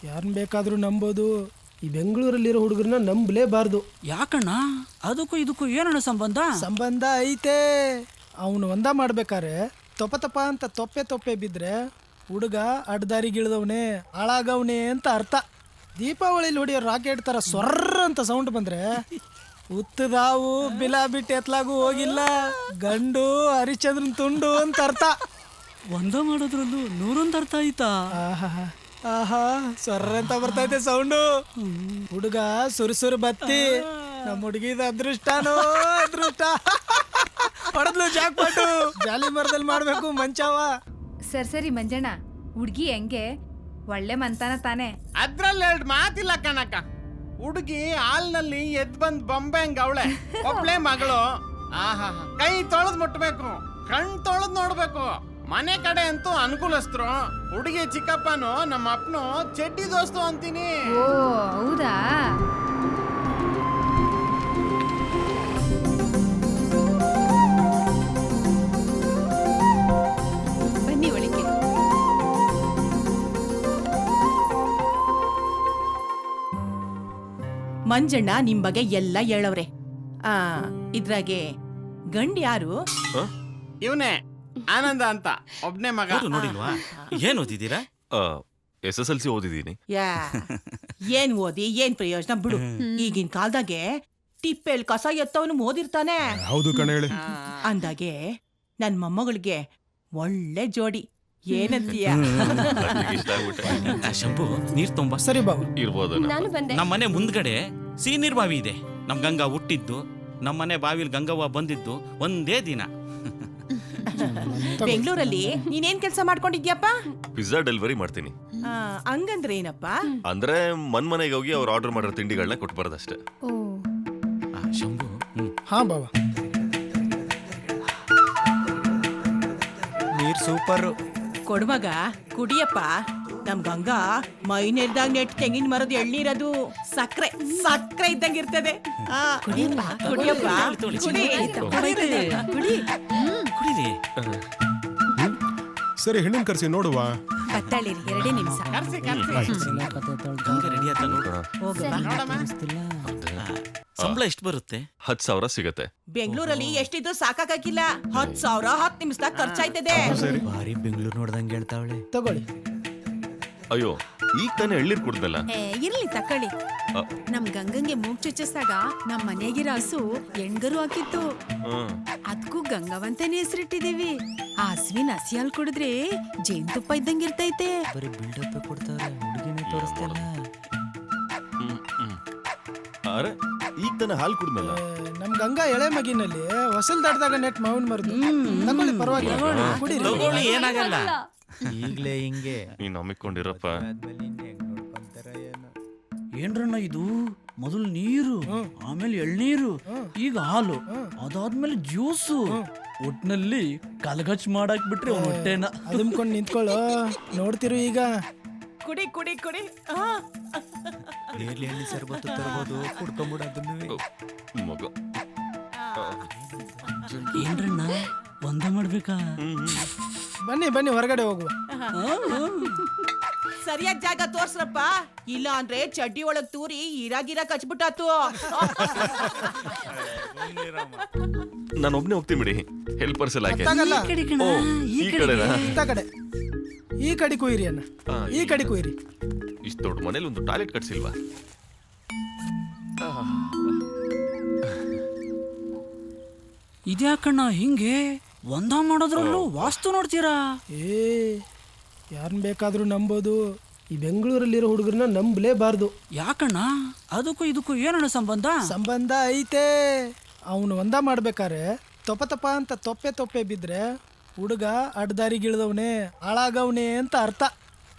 ಯಾರನ್ನ ಬೇಕಾದರೂ ನಂಬೋದು, ಈ ಬೆಂಗಳೂರಲ್ಲಿರೋ ಹುಡುಗರನ್ನ ನಂಬಲೇಬಾರ್ದು. ಯಾಕಣ್ಣ? ಅದಕ್ಕೂ ಇದಕ್ಕೂ ಏನಣ್ಣ ಸಂಬಂಧ? ಸಂಬಂಧ ಐತೆ. ಅವನು ಒಂದ ಮಾಡ್ಬೇಕಾರೆ ತೊಪ ಅಂತ ತೊಪ್ಪೆ ಬಿದ್ದರೆ ಹುಡುಗ ಅಡ್ದಾರಿಗಿಳಿದವನೇ, ಹಾಳಾಗವನೇ ಅಂತ ಅರ್ಥ. ದೀಪಾವಳಿಲಿ ಹೊಡಿಯೋ ರಾಕೆಟ್ ಥರ ಸೊರ್ರ ಅಂತ ಸೌಂಡ್ ಬಂದರೆ ಉತ್ತದಾವು ಬಿಲ ಬಿಟ್ಟು ಎತ್ಲಾಗೂ ಹೋಗಿಲ್ಲ, ಗಂಡು ಹರಿಶ್ಚಂದ್ರನ್ ತುಂಡು ಅಂತ ಅರ್ಥ. ಒಂದ ಮಾಡೋದ್ರಲ್ಲೂ ನೂರೊಂದು ಅರ್ಥ ಆಯ್ತಾ? ಆಹಾ ಸೊರ್ರ ಅಂತ ಬರ್ತೈತೆ ಸೌಂಡು. ಹುಡುಗ ಸುರುಸುರು ಬತ್ತಿ, ನಮ್ಮ ಹುಡುಗಿದ ಅದೃಷ್ಟನೋ ಅದೃಷ್ಟ. ಹೊಡೆದ್ಲು ಜಾಕ್ಪಾಟು. ಜಾಲಿ ಮರದಲ್ಲಿ ಮಾಡ್ಬೇಕು ಮಂಚವ. ಸರಿ ಮಂಜಣ್ಣ, ಹುಡ್ಗಿ ಹೆಂಗೆ? ಒಳ್ಳೆ ಮಂತಾನ ತಾನೆ? ಅದ್ರಲ್ಲಿ 2 ಮಾತಿಲ್ಲ ಕಣಕ್ಕ. ಹುಡುಗಿ ಹಾಲ್ನಲ್ಲಿ ಎದ್ ಬಂದ್ ಬೊಂಬೆ ಹಂಗ ಅವಳೆ, ಒಬ್ಳೆ ಮಗಳು. ಆಹಾ, ಕೈ ತೊಳೆದ್ ಮುಟ್ಬೇಕು, ಕಣ್ ತೊಳೆದ್ ನೋಡ್ಬೇಕು. ಮನೆ ಕಡೆ ಅಂತೂ ಅನುಕೂಲಸ್ಥರು. ಹುಡುಗಿ ಚಿಕ್ಕಪ್ಪನು ನಮ್ಮ ಅಪ್ಪನು ಚಡ್ಡಿ ದೋಸ್ತು ಅಂತೀನಿ. ಓ ಹೌದಾ? ಬನ್ನಿ ಒಳಗೆ. ಮಂಜಣ್ಣ ನಿಮ್ ಬಗ್ಗೆ ಎಲ್ಲ ಹೇಳವ್ರೆ. ಇದ್ರಾಗೆ ಗಂಡ್ ಯಾರು? ಇವನೇ ಆನಂದ ಅಂತ, ಒಬ್ನೇ ಮಗ. ನೋಡಿಲ್ವಾ? ಏನ್ ಓದಿದ್ದೀರಾ? SSLC ಓದಿದ್ದೀನಿ. ಏನ್ ಓದಿ ಏನ್ ಪ್ರಯೋಜನ ಬಿಡು. ಈಗಿನ ಕಾಲದಾಗೆ ಟಿಪ್ಪೆಲ್ ಕಸ ಎತ್ತವನು ಓದಿರ್ತಾನೆ. ಹೌದು ಕಣ ಹೇಳಿ. ಅಂದಾಗೆ ನನ್ ಮೊಮ್ಮಗಳಿಗೆ ಒಳ್ಳೆ ಜೋಡಿ. ಏನಂತೀಯ? ಶಂಭು, ನೀರ್ ತುಂಬಾ ಸರಿ ಬಾಬು. ಇರ್ಬೋದು. ನಮ್ಮ ಮನೆ ಮುಂದ್ಗಡೆ ಸೀನೀರ್ ಬಾವಿ ಇದೆ. ನಮ್ ಗಂಗಾ ಹುಟ್ಟಿದ್ದು, ನಮ್ಮನೆ ಬಾವಿಲ್ ಗಂಗವ್ವ ಬಂದಿದ್ದು ಒಂದೇ ದಿನ. ಬೆಂಗಳೂರಲ್ಲಿ ನೀನೇನ್ ಕೆಲ್ಸ ಮಾಡ್ಕೊಂಡಿದ್ಯಪ್ಪ? ಪಿಜ್ಜಾ ಡೆಲಿವರಿ ಮಾಡ್ತೀನಿ. ಹಂಗಂದ್ರೆ ಏನಪ್ಪ? ಅಂದ್ರೆ ಮನೆಗೆ ಹೋಗಿ ಅವ್ರು ಆರ್ಡರ್ ಮಾಡಿರೋ ತಿಂಡಿಗಳನ್ನ ಕೊಟ್ಟು ಬರೋದಷ್ಟೇ. ಶಂಭು. ಹಾ ಬಾಬಾ. ನೀರ್ ಸೂಪರ್. ಕೊಡ್ಮಗ ಕುಡಿಯಪ್ಪ. ನಮ್ ಗಂಗಾ ಮೈ ನೆರ್ದಾಗ ನೆಟ್ ತೆಂಗಿನ ಮರದ ಎಳ್ನೀರದು ಸಕ್ರೆ ಸಕ್ರೆ ಇದ್ದಂಗ ಇರ್ತದೆ. ಕುಡಿಯಪ್ಪ. ಕುಡೀರಿ. ಸರಿ, ಹೆಣ್ಣಿನ ಕರ್ಸಿ ನೋಡುವ. ಬತ್ತಾಳಿರಿ 2 ನಿಮಿಷ. ಗಂಗಾ ರೆಡಿ ಆತ ನೋಡೋಣ. ಸಂಬಳ ಎಷ್ಟು ಬರುತ್ತೆ? 10,000 ಸಿಗತ್ತೆ. ಬೆಂಗಳೂರಲ್ಲಿ ಎಷ್ಟಿದ್ರು ಸಾಕಾಗಿಲ್ಲ. 10,000 10 ನಿಮಿಷದಾಗ ಖರ್ಚಾಯ್ತದೆ. ಬಾರಿ ಬೆಂಗಳೂರು ನೋಡ್ದಂಗೆ ಹೇಳ್ತಾವಳೆ. ತಗೊಳ್ಳಿ. ಅಯ್ಯೋ, ಈಗ ತಾನೇ ಎಳ್ನೀರ್ ಕುಡ್ದಲ್ಲ. ಇರ್ಲಿ ತಕೊಳ್ಳಿ. ನಮ್ ಗಂಗಂಗೆ ಮೂಗ್ ಚುಚ್ಚಿಸ್ದಾಗ ನಮ್ ಮನೆಗಿರೋ ಹಸು ಎಣ್ಗರು ಹಾಕಿತ್ತು. ಅದ್ಕೂ ಗಂಗವಂತನೇ ಹೆಸರಿಟ್ಟಿದೀವಿ. ಆ ಹಸುವಿನ ಹಸಿ ಹಾಲ್ ಕುಡಿದ್ರೆ ಜೇನುತುಪ್ಪ ಇದ್ದಂಗೆ ಇರ್ತೈತೆ. ಬರೀ ಬಿಲ್ಡಪ್ ಕೊಡ್ತಾವ್ರೆ, ಹುಡುಗಿನೇ ತೋರಿಸ್ತಿಲ್ಲ. ಅರೆ, ಈಗ ತಾನೇ ಹಾಲು ಕುಡ್ದಲ್ಲ. ನಮ್ ಗಂಗಾ ಎಳೆ ಮಗಿನಲ್ಲಿ ಹೊಸಲ್ ದಾಟ್ದಾಗ ನೆಟ್ ಮಾವಿನ ಮರದು. ತಗೊಳ್ಳಿ, ಪರವಾಗಿಲ್ಲ, ಕುಡೀರಿ. ಏನಾಗಲ್ಲ. ಈಗ್ಲೇ ಹಿಂಗೆ ನೀನ್ ನಂಬಿಕೊಂಡಿರಪ್ಪ. ಏನ್ರಣ್ಣ ಇದು? ಮೊದಲು ನೀರು, ಆಮೇಲೆ ಎಳ್ನೀರು, ಈಗ ಹಾಲು, ಅದಾದ್ಮೇಲೆ ಜ್ಯೂಸು. ಒಟ್ನಲ್ಲಿ ಕಲಗಚ್ ಮಾಡಾಕ್ ಬಿಟ್ರೆ ಹೊಟ್ಟೆನ ಅದುಮ್ಕೊಂಡು ನಿಂತ್ಕೊಳ್ಳೋ. ನೋಡ್ತಿರು ಈಗ. ಕುಡಿ ಕುಡಿ ಕುಡಿ. ನೇರ್ಲಿ ಹಣ್ಣಿ ಸರ್ಬತ್ತು ತರಬಹುದು, ಕುಡ್ಕೊಂಬಿಡ ಅದನ್ನು. ಮಗ ಏನ್ರಣ್ಣ ಒಂದ ಮಾಡ್ಬೇಕಾ? ಬನ್ನಿ ಬನ್ನಿ, ಹೊರಗಡೆ ಹೋಗುವ. ಸರಿಯಾದ ಜಾಗ ತೋರ್ಸ್ರಪ್ಪ, ಇಲ್ಲ ಅಂದ್ರೆ ಚಡ್ಡಿ ಒಳಗ್ ತೂರಿ ಇರಾಗಿರ ಕಚ್ಬಿಟ್ಟಾತು. ನಾನು ಒಬ್ನೇ ಹೋಗ್ತೀನಿ ಬಿಡಿ. ಹೆಲ್ಪರ್ಸ್ ಎಲ್ಲ ಈ ಕಡೆ ಕುಯ್ರಿ ಅನ್ನ, ಈ ಕಡೆ ಕುಯ್ರಿ. ಇಷ್ಟು ದೊಡ್ಡ ಮನೇಲಿ ಒಂದು ಟಾಯ್ಲೆಟ್ ಕಟ್ಸಿಲ್ವಾ? ಇದ್ಯಾಕಣ್ಣ ಹಿಂಗೆ ಒಂದ ಮಾಡೋದ್ರಲ್ಲೂ ವಾಸ್ತು ನೋಡ್ತೀರಾ? ಯಾರನ್ನ ಬೇಕಾದರೂ ನಂಬೋದು, ಈ ಬೆಂಗಳೂರಲ್ಲಿರೋ ಹುಡುಗರನ್ನ ನಂಬಲೇಬಾರ್ದು. ಯಾಕಣ್ಣ? ಅದಕ್ಕೂ ಇದಕ್ಕೂ ಏನಣ್ಣ ಸಂಬಂಧ? ಸಂಬಂಧ ಐತೆ. ಅವನು ಒಂದ ಮಾಡ್ಬೇಕಾರೆ ತೊಪ ಅಂತ ತೊಪ್ಪೆ ಬಿದ್ದರೆ ಹುಡುಗ ಅಡ್ದಾರಿಗಿಳಿದವನೇ, ಹಾಳಾಗವನೇ ಅಂತ ಅರ್ಥ.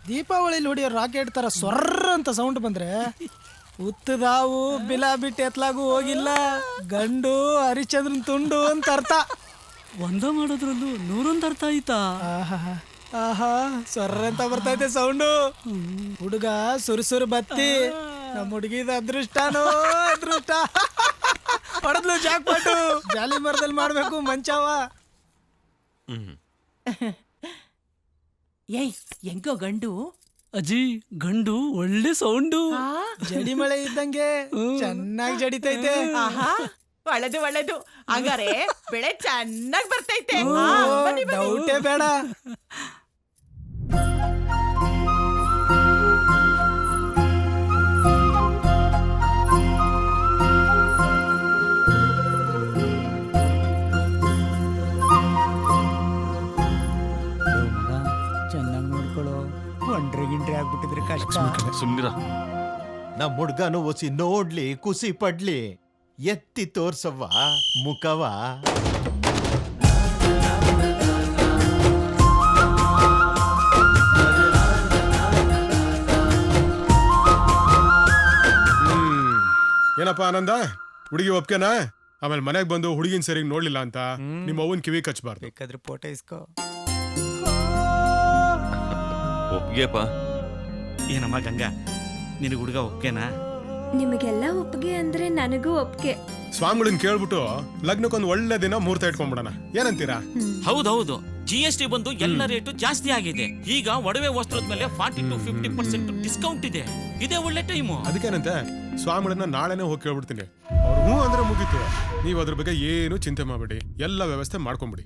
ದೀಪಾವಳಿಲಿ ಹೊಡಿಯೋ ರಾಕೆಟ್ ಥರ ಸೊರ್ರ ಅಂತ ಸೌಂಡ್ ಬಂದರೆ ಉತ್ತದಾವು ಬಿಲ ಬಿಟ್ಟು ಎತ್ಲಾಗೂ ಹೋಗಿಲ್ಲ, ಗಂಡು ಹರಿಶ್ಚಂದ್ರನ್ ತುಂಡು ಅಂತ ಅರ್ಥ. ಒಂದ ಮಾಡೋದ್ರಲ್ಲೂ ನೂರೊಂದು ಅರ್ಥ ಆಯ್ತಾ? ಆಹಾ ಸೊರ್ರ ಅಂತ ಬರ್ತೈತೆ ಸೌಂಡು. ಹುಡುಗ ಸುರುಸುರು ಬತ್ತಿ, ನಮ್ಮ ಹುಡುಗಿದ ಅದೃಷ್ಟನೋ ಅದೃಷ್ಟ. ಹೊಡೆದ್ಲು ಜಾಕ್ಪಾಟು. ಜಾಲಿ ಮರದಲ್ಲಿ ಮಾಡ್ಬೇಕು ಮಂಚವ. ಏಯ್, ಹೆಂಗೋ ಗಂಡು ಅಜ್ಜಿ ಗಂಡು ಒಳ್ಳೆ ಸೌಂಡು. ಜಡಿ ಮಳೆ ಇದ್ದಂಗೆ ಚೆನ್ನಾಗಿ ಜಡಿತೈತೆ. ಆಹಾ ಒಳ್ಳೇದು ಒಳ್ಳೇದು. ಹಂಗಾರೆ ಬೆಳೆ ಚೆನ್ನಾಗಿ ಬರ್ತೈತೆ. ಡೌಟೇ ಬೇಡ. ಚೆನ್ನಾಗಿ ನೋಡ್ಕೊಳ್ಳೋ. ಒಂಡ್ರೆ ಗಿಂಡ್ರೆ ಆಗ್ಬಿಟ್ಟಿದ್ರೆ ಕಷ್ಟ. ಸುಮ್ನಿರ. ನಮ್ಮ ಹುಡ್ಗನು ಒಸಿ ನೋಡ್ಲಿ, ಖುಷಿ ಪಡ್ಲಿ. ಎತ್ತಿ ತೋರ್ಸವ್ವ ಮುಖವ. ಏನಪ್ಪ ಆನಂದ, ಹುಡುಗಿ ಒಪ್ಕೆನಾ? ಆಮೇಲೆ ಮನೆಗೆ ಬಂದು ಹುಡುಗಿನ ಸರಿಗ್ ನೋಡ್ಲಿಲ್ಲ ಅಂತ ನಿಮ್ಮ ಅವ್ವನ್ ಕಿವಿ ಕಚ್ಬಾರ್ದು. ಬೇಕಾದ್ರೆ ಫೋಟೋ ಇಸ್ಕೋ. ಒಪ್ಗೆಪ್ಪ. ಏನಮ್ಮ ಗಂಗಾ, ನಿನಗೆ ಹುಡುಗ ಒಪ್ಗೆನಾ? ನಿಮಗೆಲ್ಲ ಒಪ್ಪಿಗೆ ಅಂದ್ರೆ ನನಗೂ ಒಪ್ಪಿಗೆ. ಸ್ವಾಮಿಗಳನ್ನ ಕೇಳ್ಬಿಟ್ಟು ಲಗ್ನಕ್ಕೊಂದು ಒಳ್ಳೆ ದಿನ ಮುಹೂರ್ತ ಇಟ್ಕೊಂಡ್ಬಿಡೋಣ, ಏನಂತೀರಾ? ಹೌದೌದು, GST ಬಂದು ಎಲ್ಲ ರೇಟು ಜಾಸ್ತಿ ಆಗಿದೆ. ಈಗ ಒಡವೆ ವಸ್ತ್ರದ ಮೇಲೆ 40 to 50% ಡಿಸ್ಕೌಂಟ್ ಇದೆ. ಇದೇ ಒಳ್ಳೆ ಟೈಮು. ಅದಕ್ಕೇನಂತೆ ಸ್ವಾಮಿಗಳನ್ನ ನಾಳೆನೇ ಹೋಗಿ ಕೇಳ್ಬಿಡ್ತೀನಿ. ಅವ್ರು ಹ್ಞೂ ಅಂದ್ರೆ ಮುಗೀತು. ನೀವು ಅದ್ರ ಬಗ್ಗೆ ಏನು ಚಿಂತೆ ಮಾಡಬೇಡಿ, ಎಲ್ಲ ವ್ಯವಸ್ಥೆ ಮಾಡ್ಕೊಂಬಿಡಿ.